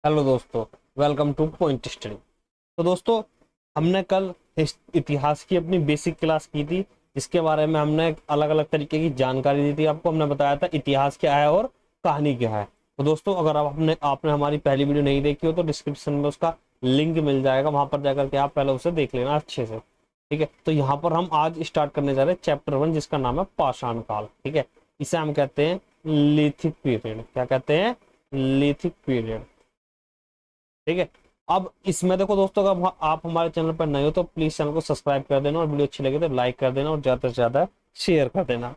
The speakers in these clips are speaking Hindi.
हेलो दोस्तों, वेलकम टू पॉइंट स्टडी। तो दोस्तों, हमने कल इतिहास की अपनी बेसिक क्लास की थी, जिसके बारे में हमने अलग अलग तरीके की जानकारी दी थी। आपको हमने बताया था इतिहास क्या है और कहानी क्या है। तो दोस्तों, अगर आपने आपने हमारी पहली वीडियो नहीं देखी हो तो डिस्क्रिप्शन में उसका लिंक मिल जाएगा, वहां पर जाकर के आप पहले उसे देख लेना अच्छे से। ठीक है, तो यहाँ पर हम आज स्टार्ट करने जा रहे हैं चैप्टर 1, जिसका नाम है पाषाण काल। ठीक है, इसे हम कहते हैं लिथिक पीरियड। क्या कहते हैं? Lithic period. ठीक है। अब इसमें देखो दोस्तों, अगर आप हमारे चैनल पर नए हो तो प्लीज चैनल को सब्सक्राइब कर देना, और वीडियो अच्छी लगे तो लाइक कर देना और ज्यादा से ज्यादा शेयर कर देना।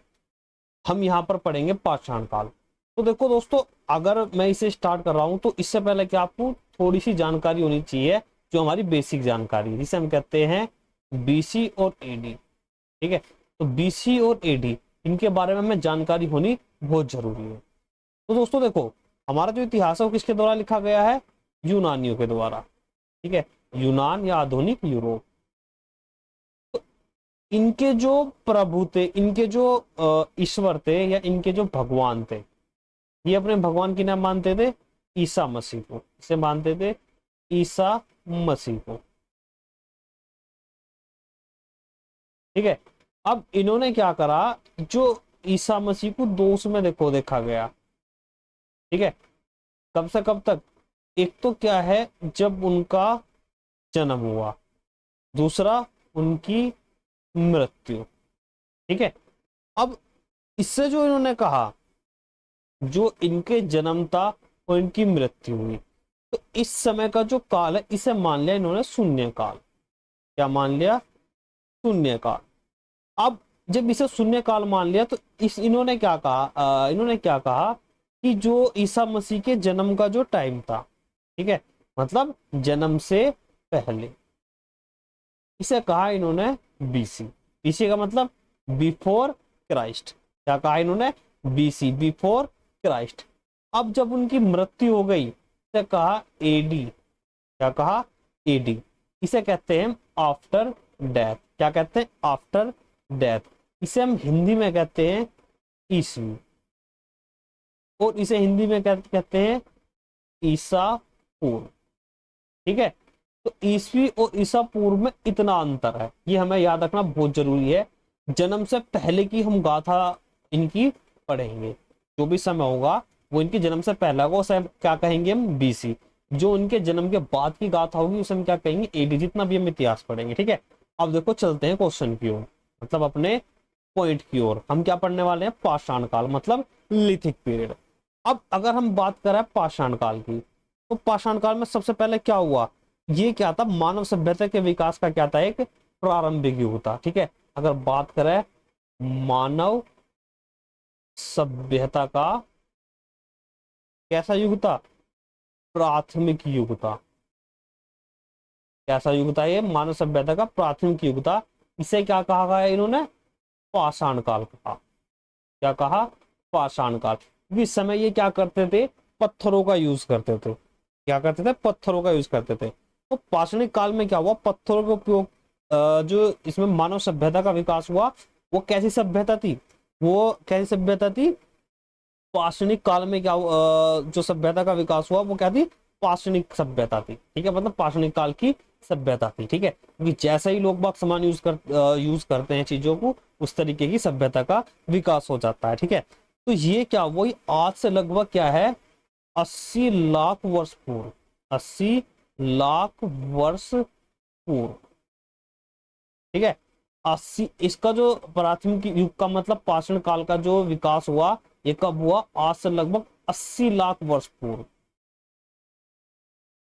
हम यहाँ पर पढ़ेंगे पाषाण काल। तो देखो दोस्तों, अगर मैं इसे स्टार्ट कर रहा हूं तो इससे पहले कि आपको थोड़ी सी जानकारी होनी चाहिए, जो हमारी बेसिक जानकारी है, जिसे हम कहते हैं बीसी और एडी। ठीक है, तो बीसी और एडी, इनके बारे में हमें जानकारी होनी बहुत जरूरी है। तो दोस्तों देखो, हमारा जो इतिहास है वो किसके द्वारा लिखा गया है? यूनानियों के द्वारा। ठीक है, यूनान या आधुनिक यूरोप। तो इनके जो प्रभु थे, इनके जो ईश्वर थे या इनके जो भगवान थे, ये अपने भगवान की नाम मानते थे ईसा मसीह को। इसे मानते थे ईसा मसीह को। ठीक है, अब इन्होंने क्या करा, जो ईसा मसीह को दोष में देखा गया। ठीक है, कब से कब तक? एक तो क्या है, जब उनका जन्म हुआ, दूसरा उनकी मृत्यु। ठीक है, अब इससे जो इन्होंने कहा, जो इनके जन्म था और इनकी मृत्यु हुई, तो इस समय का जो काल है इसे मान लिया इन्होंने शून्य काल। क्या मान लिया? शून्य काल। अब जब इसे शून्य काल मान लिया तो इस इन्होंने क्या कहा, इन्होंने क्या कहा कि जो ईसा मसीह के जन्म का जो टाइम था, ठीक है, मतलब जन्म से पहले, इसे कहा इन्होंने बीसी। बीसी का मतलब बिफोर क्राइस्ट। क्या कहा इन्होंने? BC, before Christ. अब जब उनकी मृत्यु हो गई, इसे कहा एडी। क्या कहा? एडी। इसे कहते हैं आफ्टर डेथ। क्या कहते हैं? After death. इसे हम हिंदी में कहते हैं ईसवी, और इसे हिंदी में कहते हैं ईसा पूर्व। ठीक है, तो ईसवी और ईसा पूर्व में इतना अंतर है, ये हमें याद रखना बहुत जरूरी है। जन्म से पहले की हम गाथा इनकी पढ़ेंगे, जो भी समय होगा वो इनके जन्म से पहला होगा, उसे क्या कहेंगे हम? बीसी। जो इनके जन्म के बाद की गाथा होगी उसे हम क्या कहेंगे? एडी। जितना भी हम इतिहास पढ़ेंगे। ठीक है, अब देखो चलते हैं क्वेश्चन की ओर, मतलब अपने पॉइंट की ओर। हम क्या पढ़ने वाले हैं? पाषाण काल, मतलब लिथिक पीरियड। अब अगर हम बात करें पाषाण काल की, तो पाषाण काल में सबसे पहले क्या हुआ? ये क्या था? मानव सभ्यता के विकास का क्या था? एक प्रारंभिक युग था। ठीक है, अगर बात करें मानव सभ्यता का कैसा युग था? प्राथमिक युग था। कैसा युग था ये? मानव सभ्यता का प्राथमिक युग था। इसे क्या कहा गया इन्होंने? पाषाण काल कहा। क्या कहा? पाषाण काल। क्योंकि इस समय ये क्या करते थे? पत्थरों का यूज करते थे। क्या करते थे? पत्थरों का यूज करते थे। तो पाषाणिक काल में क्या हुआ? पत्थरों का उपयोग, जो इसमें मानव सभ्यता का विकास हुआ, वो कैसी सभ्यता थी? वो कैसी सभ्यता थी? पाषाणिक काल में क्या जो सभ्यता का विकास हुआ वो क्या थी? पाषाणिक सभ्यता थी। ठीक है, मतलब पाषाणिक काल की सभ्यता थी। ठीक है, क्योंकि जैसे ही लोग बाग सामान यूज करते हैं चीजों को, उस तरीके की सभ्यता का विकास हो जाता है। ठीक है, तो ये क्या, वही आज से लगभग क्या है, 80 लाख वर्ष पूर्व। 80 लाख वर्ष पूर्व। ठीक है, 80, इसका जो प्राथमिक युग का मतलब पाषाण काल का जो विकास हुआ, ये कब हुआ? आज से लगभग 80 लाख वर्ष पूर्व।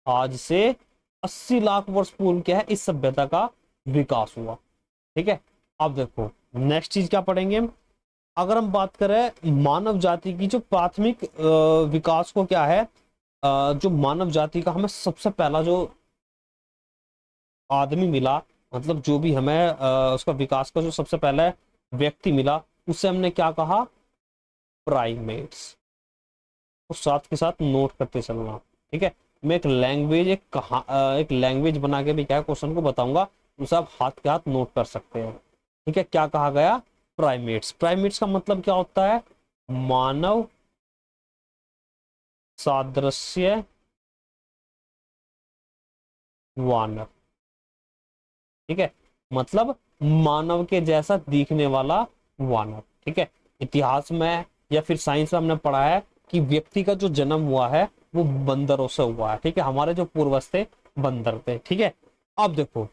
आज से 80 लाख वर्ष पूर्व क्या है, इस सभ्यता का विकास हुआ। ठीक है, अब देखो नेक्स्ट चीज क्या पढ़ेंगे हम। अगर हम बात करें मानव जाति की जो प्राथमिक विकास को क्या है, जो मानव जाति का हमें सबसे पहला जो आदमी मिला, मतलब जो भी हमें उसका विकास का जो सबसे पहले व्यक्ति मिला, उसे हमने क्या कहा? प्राइमेट्स। तो साथ के साथ नोट करते चलना। ठीक है, मैं एक लैंग्वेज, एक लैंग्वेज बना के भी क्या क्वेश्चन को बताऊंगा, उसे आप हाथ के हाथ नोट कर सकते हैं। ठीक है, क्या कहा गया? प्राइमेट्स। प्राइमेट्स का मतलब क्या होता है? मानव सादृश्य वानर। ठीक है, मतलब मानव के जैसा दिखने वाला वानर। ठीक है, इतिहास में या फिर साइंस में हमने पढ़ा है कि व्यक्ति का जो जन्म हुआ है वो बंदरों से हुआ है। ठीक है, हमारे जो पूर्वज थे बंदर थे। ठीक है, अब देखो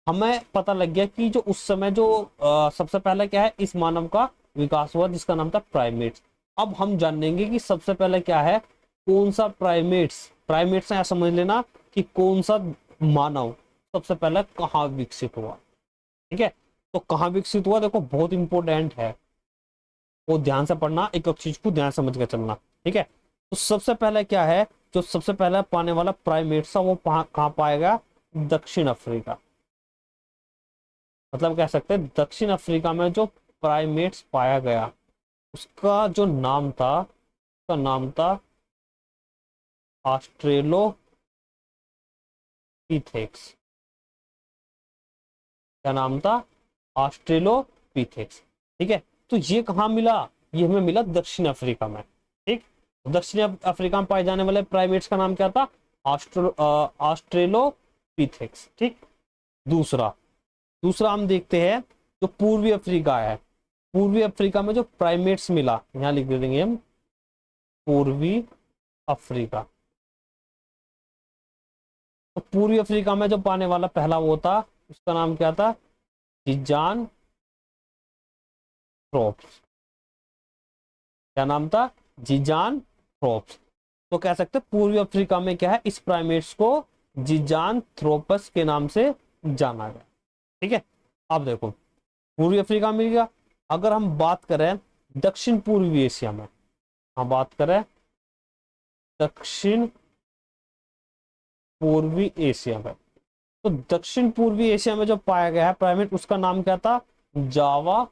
हमें पता लग गया कि जो उस समय जो सबसे पहले क्या है इस मानव का विकास हुआ जिसका नाम था प्राइमेट्स। अब हम जानेंगे कि सबसे पहले क्या है, कौन सा प्राइमेट्स, प्राइमेट्स ऐसा समझ लेना कि कौन सा मानव सबसे पहले कहाँ विकसित हुआ। ठीक है, तो कहाँ विकसित हुआ देखो बहुत इंपॉर्टेंट है, वो ध्यान से पढ़ना, एक एक चीज को ध्यान समझ के चलना। ठीक है, तो सबसे पहले क्या है, जो सबसे पहले पाने वाला प्राइमेट्स था वो कहाँ पाएगा, दक्षिण अफ्रीका। मतलब कह सकते हैं दक्षिण अफ्रीका में जो प्राइमेट्स पाया गया उसका जो नाम था, उसका नाम था ऑस्ट्रेलोपिथेक्स। क्या नाम था, ऑस्ट्रेलोपिथेक्स। ठीक है, तो ये कहाँ मिला, ये हमें मिला दक्षिण अफ्रीका में। ठीक, दक्षिण अफ्रीका में पाए जाने वाले प्राइमेट्स का नाम क्या था, ऑस्ट्रेलोपिथेक्स। ठीक, दूसरा दूसरा हम देखते हैं जो पूर्वी अफ्रीका है, पूर्वी अफ्रीका में जो प्राइमेट्स मिला, यहां लिख देंगे हम पूर्वी अफ्रीका। तो पूर्वी अफ्रीका में जो पाने वाला पहला वो था उसका नाम क्या था, जिजान थ्रोप्स। क्या नाम था, जिजान थ्रोप्स। तो कह सकते हैं पूर्वी अफ्रीका में क्या है, इस प्राइमेट्स को जिजान थ्रोपस के नाम से जाना गया। ठीक है, अब देखो पूर्वी अफ्रीका मिल गया। अगर हम बात करें दक्षिण पूर्वी एशिया में, हम बात करें दक्षिण पूर्वी एशिया में, तो दक्षिण पूर्वी एशिया में जो पाया गया है प्राइमेट उसका नाम क्या था, जावा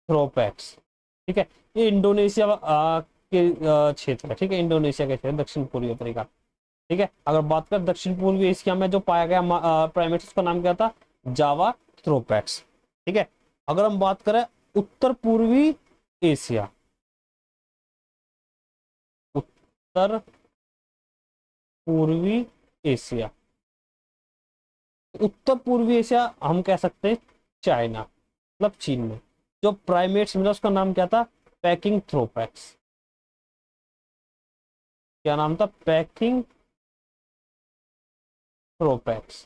थ्रोपैक्स। ठीक है, ये इंडोनेशिया के क्षेत्र है। ठीक है, इंडोनेशिया के क्षेत्र दक्षिण पूर्वी अफ्रीका। ठीक है, अगर बात करें दक्षिण पूर्वी एशिया में जो पाया गया प्राइमेट्स उसका नाम क्या था, जावा थ्रोपैक्स। ठीक है, अगर हम बात करें उत्तर पूर्वी एशिया, उत्तर पूर्वी एशिया, उत्तर पूर्वी एशिया हम कह सकते हैं चाइना, मतलब चीन में जो प्राइमेट्स मिला उसका नाम क्या था, पैकिंग थ्रोपैक्स। क्या नाम था, पैकिंग थ्रोपैक्स।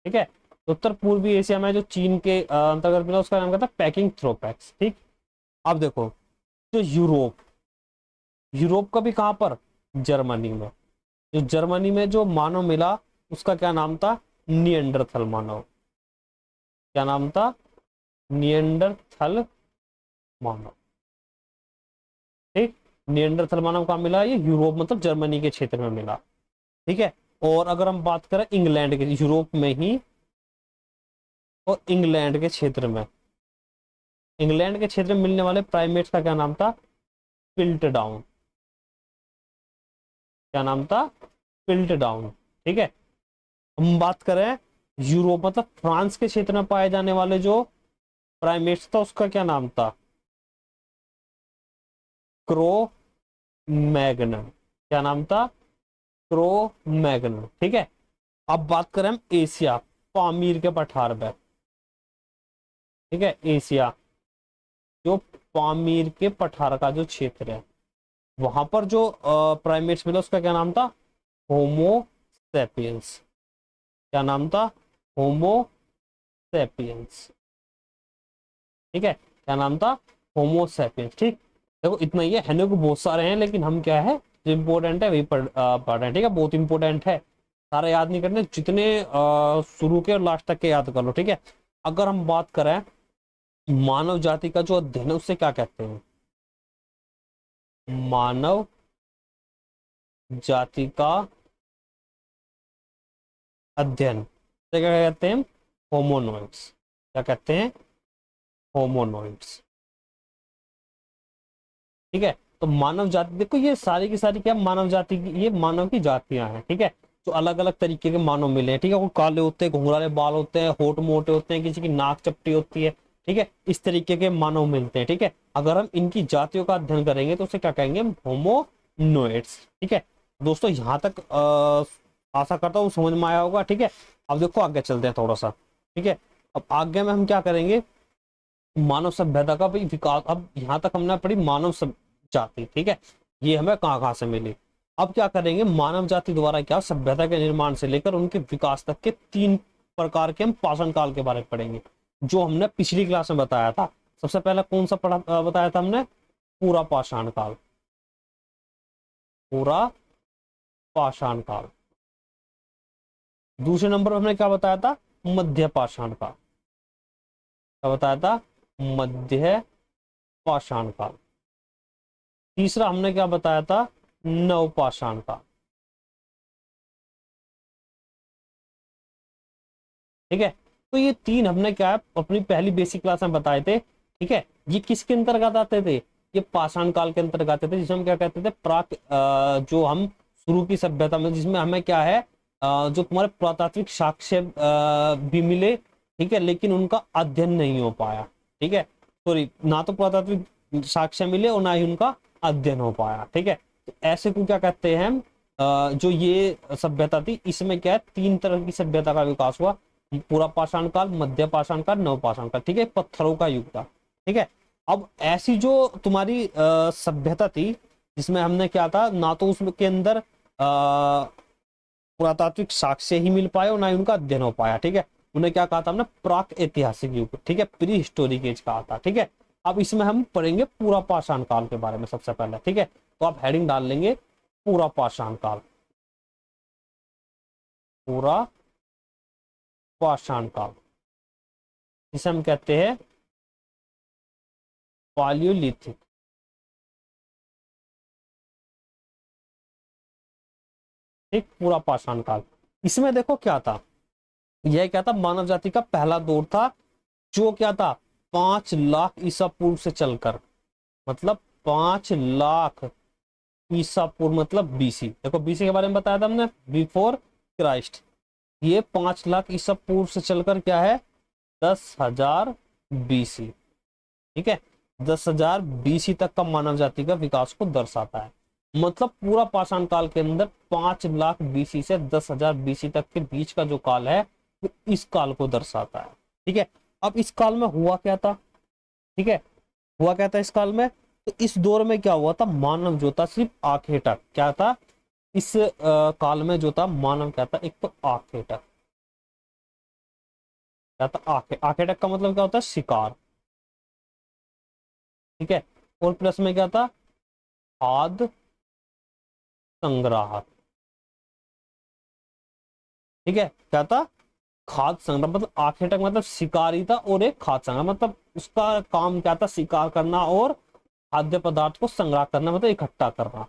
ठीक है, उत्तर पूर्वी एशिया में जो चीन के अंतर्गत मिला उसका नाम क्या था, पैकिंग थ्रोपैक्स। ठीक, अब देखो जो यूरोप, यूरोप का भी कहां पर, जर्मनी में, जो जर्मनी में जो मानव मिला उसका क्या नाम था, नियंडरथल मानव। क्या नाम था, नियंडरथल मानव। ठीक, नियंडरथल मानव कहाँ मिला, ये यूरोप मतलब जर्मनी के क्षेत्र में मिला। ठीक है, और अगर हम बात करें इंग्लैंड के, यूरोप में ही और इंग्लैंड के क्षेत्र में, इंग्लैंड के क्षेत्र में मिलने वाले प्राइमेट्स का क्या नाम था, पिल्टडाउन। क्या नाम था, पिल्टडाउन। ठीक है, हम बात करें यूरोप मतलब फ्रांस के क्षेत्र में पाए जाने वाले जो प्राइमेट्स था उसका क्या नाम था, क्रो मैग्नम। क्या नाम था, क्रो मैग्नम। ठीक है, अब बात करें हम एशिया, पामीर के पठार पे। ठीक है, एशिया जो पामीर के पठार का जो क्षेत्र है वहां पर जो प्राइमेट्स मिला उसका क्या नाम था, होमो सेपियंस। क्या नाम था, होमो सेपियंस। ठीक है, क्या नाम था, होमो सेपियंस। ठीक, देखो इतना ही है, हैने को बहुत सारे हैं लेकिन हम क्या है जो इंपॉर्टेंट है वही पढ़ रहे हैं। ठीक है, बहुत इंपॉर्टेंट है, सारे याद नहीं करने, जितने शुरू के और लास्ट तक के याद कर लो। ठीक है, अगर हम बात करें मानव जाति का जो अध्ययन है उससे क्या कहते हैं, मानव जाति का अध्ययन से क्या कहते हैं, होमोनोइड्स। क्या कहते हैं, होमोनोइड्स। ठीक है, तो मानव जाति देखो ये सारी की सारी क्या मानव जाति की, ये मानव की जातियां हैं। ठीक है, जो अलग अलग तरीके के मानव मिले हैं। ठीक है, वो काले होते हैं, घुंघराले बाल होते हैं, होठ मोटे होते हैं, किसी की नाक चपटी होती है। ठीक है, इस तरीके के मानव मिलते हैं। ठीक है, अगर हम इनकी जातियों का अध्ययन करेंगे तो उसे क्या कहेंगे, होमोनोइड्स। ठीक है, दोस्तों यहाँ तक आशा करता हूँ समझ में आया होगा। ठीक है, अब देखो आगे चलते हैं थोड़ा सा। ठीक है, अब आगे में हम क्या करेंगे, मानव सभ्यता का भी विकास। अब यहाँ तक हमने पढ़ी मानव जाति। ठीक है, ये हमें कहाँ कहाँ से मिली। अब क्या करेंगे, मानव जाति द्वारा क्या सभ्यता के निर्माण से लेकर उनके विकास तक के 3 प्रकार के हम पाषाण काल के बारे में पढ़ेंगे, जो हमने पिछली क्लास में बताया था। सबसे पहला कौन सा बताया था हमने, पूरा पाषाण काल। पूरा पाषाण काल। दूसरे नंबर पर हमने क्या बताया था, मध्य पाषाण काल। क्या बताया था, मध्य पाषाण काल। तीसरा हमने क्या बताया था, नव पाषाण काल। ठीक है, तो ये 3 हमने क्या है अपनी पहली बेसिक क्लास में बताए थे। ठीक है, ये किसके अंतर्गत आते थे, ये पाषाण काल के अंतर्गत आते थे, जिसे हम क्या कहते थे, प्राक जो हम शुरू की सभ्यता में, जिसमें हमें क्या है जो तुम्हारे पुरातात्विक साक्ष्य भी मिले। ठीक है, लेकिन उनका अध्ययन नहीं हो पाया। ठीक है, सॉरी, ना तो पुरातात्विक साक्ष्य मिले और ना ही उनका अध्ययन हो पाया। ठीक है, तो ऐसे को क्या कहते हैं हम, जो ये सभ्यता थी, इसमें क्या है 3 तरह की सभ्यता का विकास हुआ, पूरा पाषाण काल, मध्य पाषाण काल, नव पाषाण काल। ठीक है, पत्थरों का युग था। ठीक है, अब ऐसी जो तुम्हारी सभ्यता थी, जिसमें हमने क्या था, ना तो उसके अंदर पुरातात्विक साक्ष्य ही मिल पाए और ना ही उनका अध्ययन हो पाया। ठीक है, उन्हें क्या कहा था हमने, प्राक ऐतिहासिक युग। ठीक है, प्री हिस्टोरिक एज कहा था। ठीक है, अब इसमें हम पढ़ेंगे पूरा पाषाण काल के बारे में सबसे पहले। ठीक है, तो आप हेडिंग डाल लेंगे पूरा पाषाण काल। पूरा पाषाण काल, जिसे हम कहते हैं पालियोलिथिक। ठीक, पूरा पाषाण काल। इसमें देखो क्या था, यह क्या था, मानव जाति का पहला दौर था, जो क्या था 5 लाख ईसा पूर्व से चलकर, मतलब 5 लाख ईसा पूर्व, मतलब बीसी। देखो बीसी के बारे में बताया था हमने, बिफोर क्राइस्ट। ये 5 लाख ईसा पूर्व से चलकर क्या है, 10,000 बीसी। ठीक है, 10,000 बीसी तक का मानव जाति का विकास को दर्शाता है। मतलब पूरा पाषाण काल के अंदर 5 लाख बीसी से 10,000 बीसी तक के बीच का जो काल है, वो इस काल को दर्शाता है। ठीक है, अब इस काल में हुआ क्या था। ठीक है, हुआ क्या था इस काल में, तो इस दौर में क्या हुआ था, मानव जो था सिर्फ आखेटक क्या था, इस काल में जो था मानव क्या था, एक तो आखेटक क्या था, आखेटक का मतलब क्या होता है, शिकार। ठीक है, और प्लस में क्या था, खाद्य संग्राहक। ठीक है, क्या था, खाद्य संग्रह, मतलब आखेटक मतलब शिकारी था, और एक खाद्य संग्रह मतलब उसका काम क्या था, शिकार करना और खाद्य पदार्थ को संग्रह करना, मतलब इकट्ठा करना।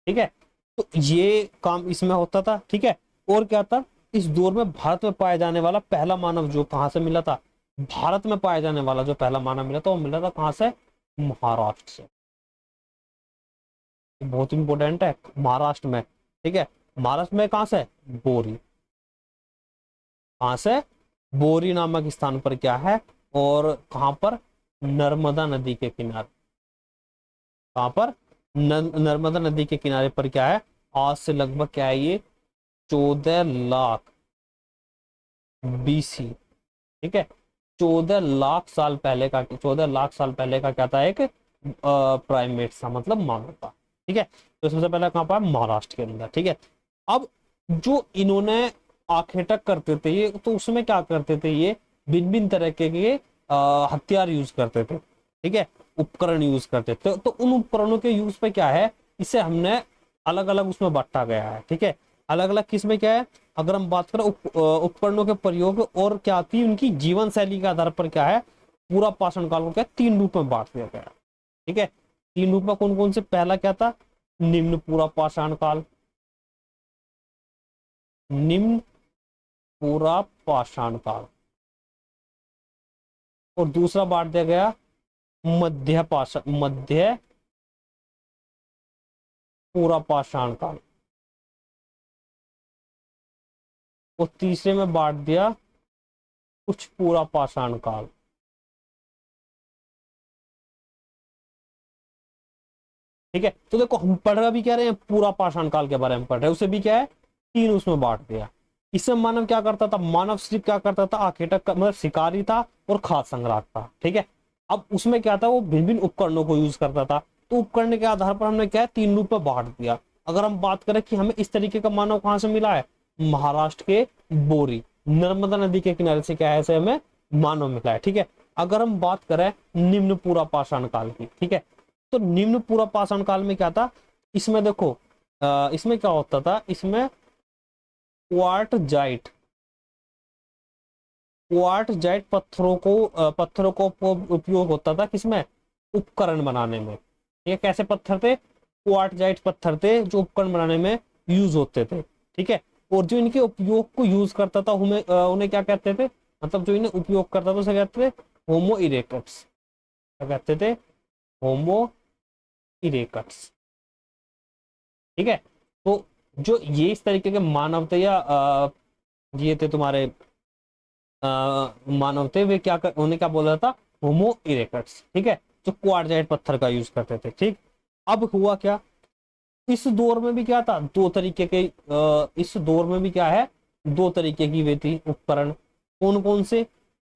ठीक है, तो ये काम इसमें होता था। ठीक है, और क्या था, इस दौर में भारत में पाया जाने वाला पहला मानव जो कहां से मिला था, भारत में पाया जाने वाला जो पहला मानव मिला था, वो मिला था कहां से, महाराष्ट्र से। बहुत इंपॉर्टेंट है, महाराष्ट्र में। ठीक है, महाराष्ट्र में कहां से, बोरी। कहां से, बोरी नामक स्थान पर क्या है, और कहां पर, नर्मदा नदी के किनारे। कहां पर, नर्मदा नदी के किनारे पर क्या है, आज से लगभग क्या है ये, 14 लाख बीसी। ठीक है, 14 लाख साल पहले का, 14 लाख साल पहले का क्या था, एक प्राइमेट था, मतलब मानव था। ठीक है, तो सबसे पहले कहां पर, महाराष्ट्र के अंदर। ठीक है, अब जो इन्होंने आखेटक करते थे ये, तो उसमें क्या करते थे ये, भिन्न भिन्न तरह के हथियार यूज करते थे। ठीक है, उपकरण यूज करते थे, तो उन उपकरणों के यूज पे क्या है, इसे हमने अलग अलग उसमें बांटा गया है। ठीक है, अलग अलग किसमें क्या है, अगर हम बात करें उपकरणों के प्रयोग और क्या आती है उनकी जीवन शैली के आधार पर क्या है, पूरा पाषाण काल को क्या 3 रूप में बांट दिया गया है। ठीक है, 3 रूप में कौन कौन से, पहला क्या था, निम्न पूरा पाषाण काल, निम्न पूरा पाषाण काल। और दूसरा बांट दिया गया मध्य पाषाण, मध्य पूरा पाषाण काल। और तीसरे में बांट दिया कुछ पूरा पाषाण काल। ठीक है, तो देखो हम पढ़ रहे भी क्या रहे हैं, पूरा पाषाण काल के बारे में पढ़ रहे हैं। उसे भी क्या है, तीन उसमें बांट दिया। इसमें मानव क्या करता था, मानव सिर्फ क्या करता था, आखेटक मतलब शिकारी था और खाद्य संग्राहक था। ठीक है, अब उसमें क्या था, वो भिन्न भिन्न उपकरणों को यूज करता था। तो उपकरण के आधार पर हमने क्या है, तीन रूप में बांट दिया। अगर हम बात करें कि हमें इस तरीके का मानव कहां से मिला है, महाराष्ट्र के बोरी, नर्मदा नदी के किनारे से क्या है, ऐसे हमें मानव मिला है। ठीक है, अगर हम बात करें निम्न पूरा पाषाण काल की, ठीक है, तो निम्न पूरा पाषाण काल में क्या था, इसमें देखो इसमें क्या होता था, इसमें क्वार्टजाइट क्वार्टजाइट पत्थरों को उपयोग होता था किसमें, उपकरण बनाने में। ये कैसे पत्थर थे, क्वार्टजाइट पत्थर थे जो उपकरण बनाने में यूज होते थे। ठीक है, और जो इनके उपयोग को यूज करता था उन्हें क्या कहते थे, मतलब जो इन्हें उपयोग करता था उसे कहते थे होमो इरेक्टस। क्या कहते थे, होमो इरेक्टस। ठीक है, तो जो ये इस तरीके के मानव थे या ये थे तुम्हारे मानव थे, वे उन्हें क्या बोला था, होमो इरेक्टस। ठीक है, जो क्वार्टजाइट पत्थर का यूज करते थे। ठीक, अब हुआ क्या, इस दौर में भी क्या था, दो तरीके के इस दौर में भी क्या है, दो तरीके की वे थी उपकरण। कौन कौन से,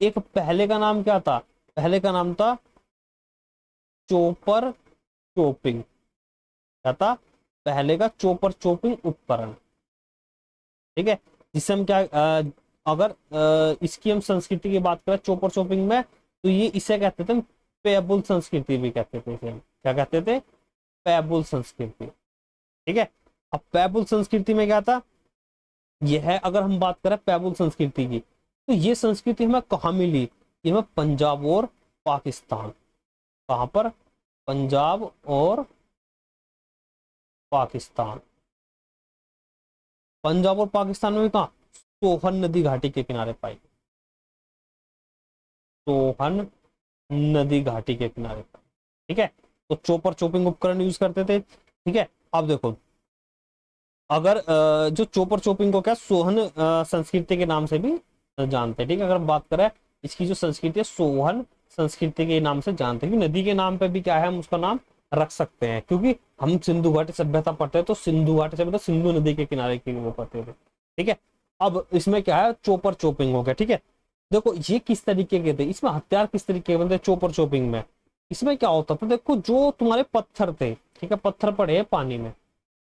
एक पहले का नाम क्या था, पहले का नाम था चोपर चोपिंग। क्या था, पहले का चोपर चोपिंग उपकरण। ठीक है, जिससे हम क्या अगर इसकी हम संस्कृति की बात करें चोपर चोपिंग में, तो ये इसे कहते थे पेबुल संस्कृति भी कहते थे इसे। क्या कहते थे, पेबुल संस्कृति। ठीक है, अब पेबुल संस्कृति में क्या था, यह है, अगर हम बात करें पेबुल संस्कृति की, तो ये संस्कृति हमें कहाँ मिली, ये हमें पंजाब और पाकिस्तान। कहां पर, पंजाब और पाकिस्तान। पंजाब और पाकिस्तान में भी कहा, सोहन नदी घाटी के किनारे पाई, सोहन नदी घाटी के किनारे पाई। ठीक है, तो चोपर चोपिंग उपकरण यूज करते थे। ठीक है, अब देखो अगर जो चोपर चोपिंग को क्या सोहन संस्कृति के नाम से भी जानते हैं। ठीक है, अगर हम बात करें इसकी जो संस्कृति है, सोहन संस्कृति के नाम से जानते हैं, नदी के नाम पे भी क्या है, हम उसका नाम रख सकते हैं, क्योंकि हम सिंधु घाटी सभ्यता पढ़ते हैं, तो सिंधु घाटी सभ्यता सिंधु नदी के किनारे की वो पढ़ते थे। ठीक है, अब इसमें क्या है, चोपर चोपिंग हो गया। ठीक है, देखो ये किस तरीके के थे, इसमें हथियार किस तरीके के बनते, चोपर चोपिंग में इसमें क्या होता था, देखो जो तुम्हारे पत्थर थे, ठीक है, पत्थर पड़े हैं पानी में,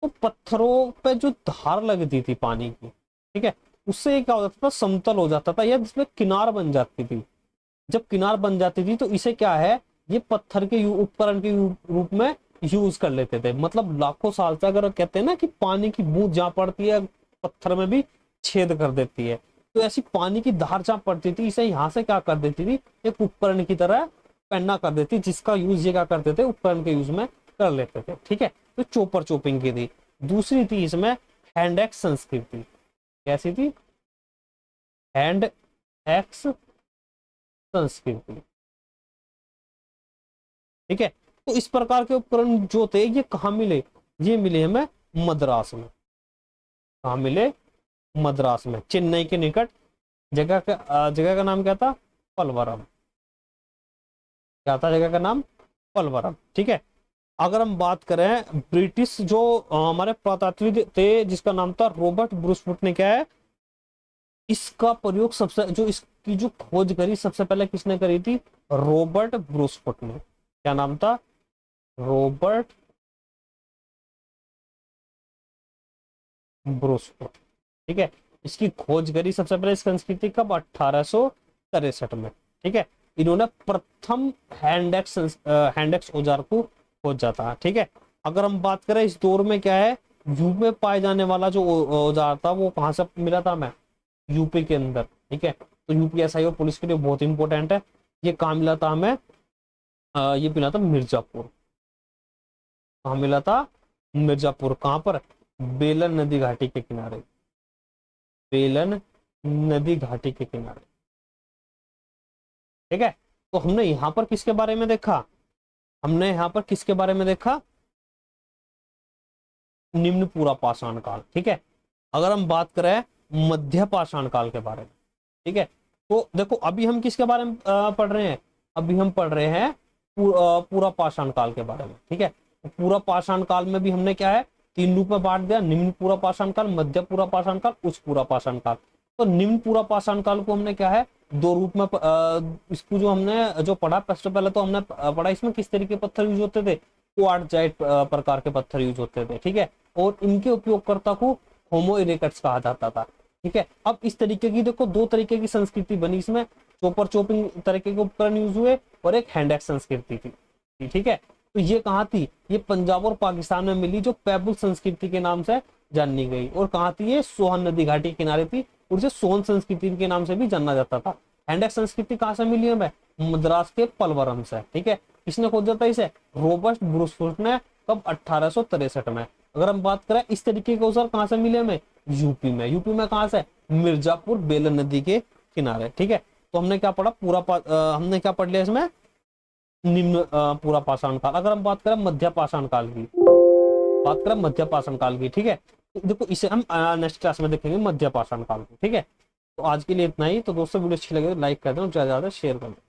तो पत्थरों पे जो धार लगती थी पानी की, ठीक है, उससे क्या हो जाता था, समतल हो जाता था, या जिसमें किनार बन जाती थी। जब किनार बन जाती थी तो इसे क्या है, ये पत्थर के उपकरण के रूप में यूज कर लेते थे। मतलब लाखों साल से, अगर कहते हैं ना कि पानी की बूंद जहां पड़ती है पत्थर में भी छेद कर देती है, तो ऐसी पानी की धार जहां पड़ती थी, इसे यहाँ से क्या कर देती थी, एक उपकरण की तरह पहना कर देती, जिसका यूज ये क्या करते थे, उपकरण के यूज में कर लेते थे। ठीक है, तो चोपर चोपिंग की थी। दूसरी थी इसमें हैंड एक्स संस्कृति। कैसी थी, हैंड एक्स संस्कृति। ठीक है, तो इस प्रकार के उपकरण जो थे ये कहाँ मिले, ये मिले हमें मद्रास में। कहाँ मिले, मद्रास में, चेन्नई के निकट। जगह का नाम क्या था, पलवरम। क्या था जगह का नाम, पलवरम। ठीक है, अगर हम बात करें ब्रिटिश जो हमारे पुरातात्विक थे, जिसका नाम था रॉबर्ट ब्रूसफुट ने क्या है, इसका प्रयोग सबसे, जो इसकी जो खोज करी सबसे पहले किसने करी थी, रॉबर्ट ब्रूसफुट ने। क्या नाम था, रॉबर्ट ब्रूसफुट। ठीक है, इसकी खोज करी सबसे पहले इस संस्कृति कब, 1863 में। ठीक है, इन्होंने प्रथम हैंडेक्स औजार को खोजा था। ठीक है, अगर हम बात करें इस दौर में क्या है, यूपी में पाए जाने वाला जो औजार था वो कहां से मिला था हमें, यूपी के अंदर। ठीक है, तो यूपीएसआई और पुलिस के लिए बहुत इंपॉर्टेंट है। ये कहाँ मिला था हमें, ये मिला था मिर्जापुर। कहाँ मिला था, मिर्जापुर। कहां पर, बेलन नदी घाटी के किनारे, बेलन नदी घाटी के किनारे। ठीक है, तो हमने यहां पर किसके बारे में देखा, हमने यहां पर किसके बारे में देखा, निम्न पूरा पाषाण काल। ठीक है, अगर हम बात करें मध्य पाषाण काल के बारे में, ठीक है, तो देखो अभी हम किसके बारे में पढ़ रहे हैं, अभी हम पढ़ रहे हैं पूरा पाषाण काल के बारे में। ठीक है, पूरा पाषाण काल में भी हमने क्या है, 3 रूप में बांट दिया, निम्न पूरा पाषाण काल, मध्य पूरा पाषाण काल, उच्च पूरा पाषाण काल। तो निम्न पूरा पाषाण काल को हमने क्या है 2 रूप में इसको जो हमने जो पढ़ा, सबसे पहले तो हमने पढ़ा इसमें किस तरीके के पत्थर यूज होते थे, क्वार्टजाइट प्रकार के पत्थर यूज होते थे, ठीक है, और इनके उपयोगकर्ता को होमो इरेक्टस कहा जाता था, ठीक है। अब इस तरीके की देखो 2 तरीके की संस्कृति बनी इसमें, चोपर चोपिंग तरीके के उपकरण यूज हुए और एक हैंड एक्स संस्कृति थी, ठीक है। तो ये कहाँ थी, ये पंजाब और पाकिस्तान में मिली, जो पैबुल संस्कृति के नाम से जानी गई। और कहाँ थी ये, सोहन नदी घाटी के किनारे थी, और इसे सोहन संस्कृति के नाम से भी जाना जाता था। हैंड एक्स संस्कृति कहाँ से मिली हमें, मद्रास के पलवरम से, ठीक है। किसने खोजा था इसे, रॉबर्ट ब्रूसफोर्ड ने, कब 1863 में। अगर हम बात करें इस तरीके के औजार कहाँ से मिले हमें, यूपी में। यूपी में कहाँ से, मिर्जापुर बेलन नदी के किनारे, ठीक है। तो हमने क्या पढ़ा, हमने क्या पढ़ लिया इसमें, निम्न पूरा पाषाण काल। अगर हम बात करें मध्य पाषाण काल की, बात करें मध्य पाषाण काल की, ठीक है। तो देखो इसे हम नेक्स्ट क्लास में देखेंगे मध्य पाषाण काल को, ठीक है। तो आज के लिए इतना ही। तो दोस्तों वीडियो अच्छी लगे तो लाइक कर दें और ज्यादा से ज्यादा शेयर कर दें।